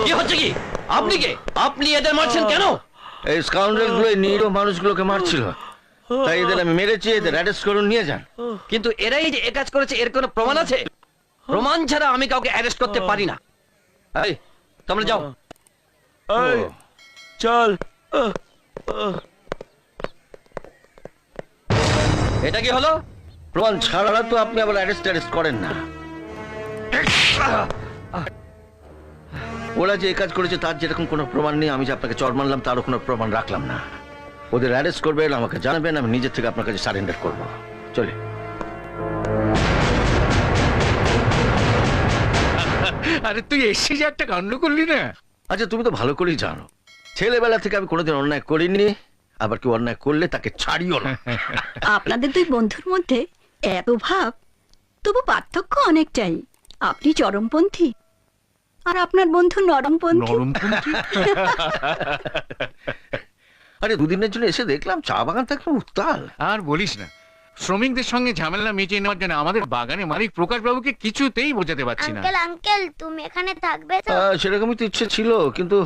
কি হচ্ছে কি? আপনি কে? আপনি এদের মারছেন কেন? এই স্কাউন্ডার গুলো নিরীহ মানুষগুলোকে মারছিল, তাই এদের আমি মেরেছি। এদের অ্যারেস্ট করুন, নিয়ে যান। কিন্তু এরাই যে এ কাজ করেছে এর কোনো প্রমাণ আছে? প্রমাণ ছাড়া আমি কাউকে অ্যারেস্ট করতে পারি না। এই তোমরা যাও। চল। এটা কি হলো? প্রমাণ ছাড়া তো আপনি আবার অ্যারেস্ট করেন না। ওরা যে এই কাজ করেছে তার যেরকম কোনো প্রমাণ নেই, আমি যে আপনাকে চড় মারলাম তারও কোনো প্রমাণ রাখলাম না। ওদের অ্যারেস্ট করবেন, আমাকে জানাবেন, আমি নিজের থেকে আপনার কাছে সারেন্ডার করবো। চলে। আরে তুই এসে যে একটা কাণ্ড করলি না। আচ্ছা, তুমি তো ভালো করেই জানো ছেলেবেলা থেকে আমি কোনোদিন অন্যায় করিনি, আবার কেউ অন্যায় করলে তাকে ছাড়িও না। আপনাদের দুই বন্ধুর মধ্যে এত ভাব, তবু পার্থক্য অনেকটাই। আপনি চরমপন্থী আর আপনার বন্ধু নরমপন্থী। আরে দুদিনের জন্য এসে দেখলাম চা বাগান থাকলে উত্তাল। আর বলিস না, শ্রমিকদের সঙ্গে ঝামেলা মিটিয়ে নেওয়ার জন্য আমাদের বাগানে মালিক প্রকাশ বাবুকে কিছুতেই বোঝাতে পারছি না। আঙ্কেল আঙ্কেল তুমি এখানে থাকবে তো? সেরকমই তো ইচ্ছে ছিল, কিন্তু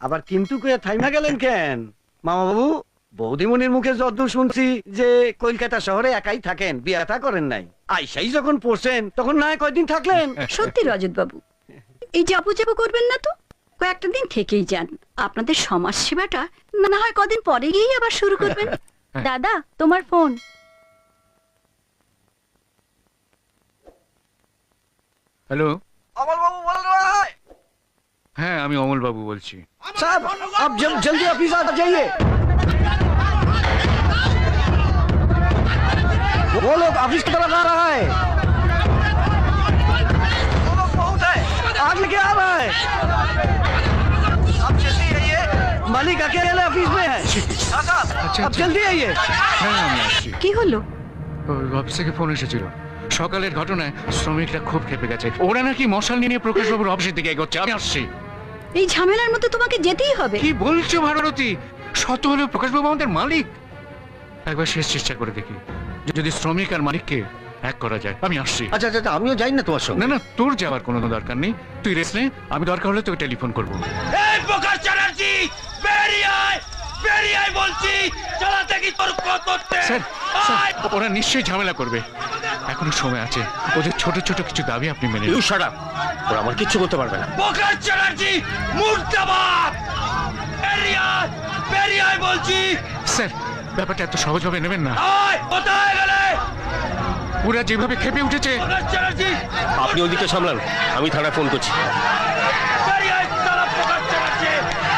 আবার কিন্তু কয়ে থাইমা গেলেন কেন মামা বাবু? বৌদিমণির মুখে যদ্দূর শুনছি যে কলকাতা শহরে একাই থাকেন, বিয়াটা করেন নাই। আইসাই যখন পড়ছেন তখন না হয় কয়দিন থাকলেন। সত্যি রজত বাবু, এই যাবো যাবো করবেন না তো, কয়েকটা দিন থেকেই যান। আপনাদের সমাজ সেবাটা না হয় কদিন পরে গিয়েই আবার শুরু করবেন। দাদা, তোমার ফোন। হ্যালো, अमल बाबू बोल रहा है। হ্যাঁ আমি অমল বাবু বলছি। साहब आप जल्दी ऑफिस आ जाइए। वो लोग ऑफिस की तरफ आ रहा है। वो लोग बहुत है, आग लेके आ रहा है। आप जल्दी आइए, मालिक अकेले ऑफिस में है। हाँ साहब, आप जल्दी आइए। হ্যাঁ আমি আসছি। কি হলো? ওই অফিস থেকে ফোন এসেছিল, সকালের ঘটনায় শ্রমিকরা খুব খেপে গেছে। ওরা নাকি মশাল নিয়ে প্রকাশবাবুর অফিসের দিকে এগোচ্ছে। আমি আসছি। এই ঝামেলার মধ্যে তোমাকে যেতেই হবে? কি বলছো ভারতী? শত হলেও প্রকাশবাবু আমাদের মালিক। একবার শেষ চেষ্টা করে দেখি, যদি শ্রমিক আর মালিককে এক করা যায়। আমি আসছি। আচ্ছা আচ্ছা, আমিও যাই না তোমার সঙ্গে। না না, তোর যাওয়ার কোনো দরকার নেই, তুই রেস্ট নে। আমি দরকার হলে তোকে টেলিফোন করবো। এই প্রকাশ চ্যাটার্জি, বেরিয়ে আয়, বেরিয়ে আয় বলছি। চালাতে কি তোর কত স্যার, স্যার, ওরা নিশ্চয়ই ঝামেলা করবে, এখনো সময় আছে। ওদের ছোট ছোট কিছু দাবি আপনি মেনে নিন। শাট আপ, ওরা আমার কিচ্ছু করতে পারবে না। প্রকাশ চ্যাটার্জি মুর্দাবাদ, বেরিয়ে আয়, বেরিয়ে আয় বলছি। স্যার, ব্যাপারটা এত সহজভাবে নেবেন না। আয়, কোথায় গেলে? ওরা যেভাবে খেপে উঠেছে। প্রকাশ চ্যাটার্জি, আপনি ওদিকে সামলান, আমি থানায় ফোন করছি। বেরিয়ে আয় শালা প্রকাশ চ্যাটার্জি,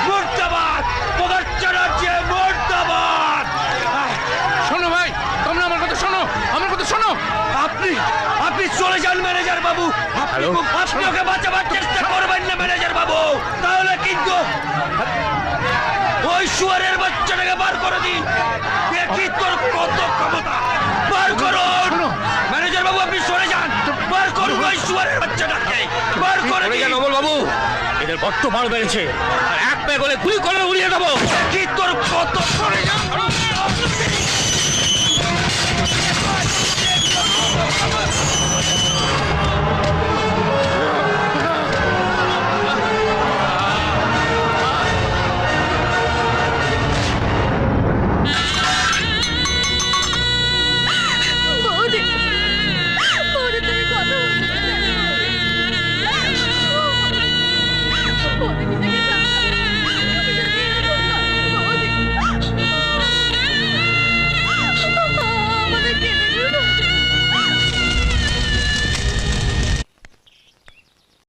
মুর্দাবাদ, প্রকাশ চ্যাটার্জি মুর্দাবাদ। শোনো ভাই, তোমরা আমার কথা শোনো, আমার কথা শোনো। আপনি আপনি চলে যান ম্যানেজার বাবু। আপনি ওকে বাঁচাবার চেষ্টা করবেন না ম্যানেজার বাবু, তাহলে কিন্তু ওই শুয়ারের বাচ্চাটাকে বার করে দিন। দেখি তোর কত ক্ষমতা, বার করুন। ম্যানেজার বাবু আপনি সরে যান, বার করুন ওই শুয়ারের বাচ্চাটাকে, বার করে দিন। অমল বাবু, এদের বড্ড বার বেড়েছে, আর এক প্যাক হলে গুলি করে উড়িয়ে দেবো। দেখি তোর কত, সরে যান।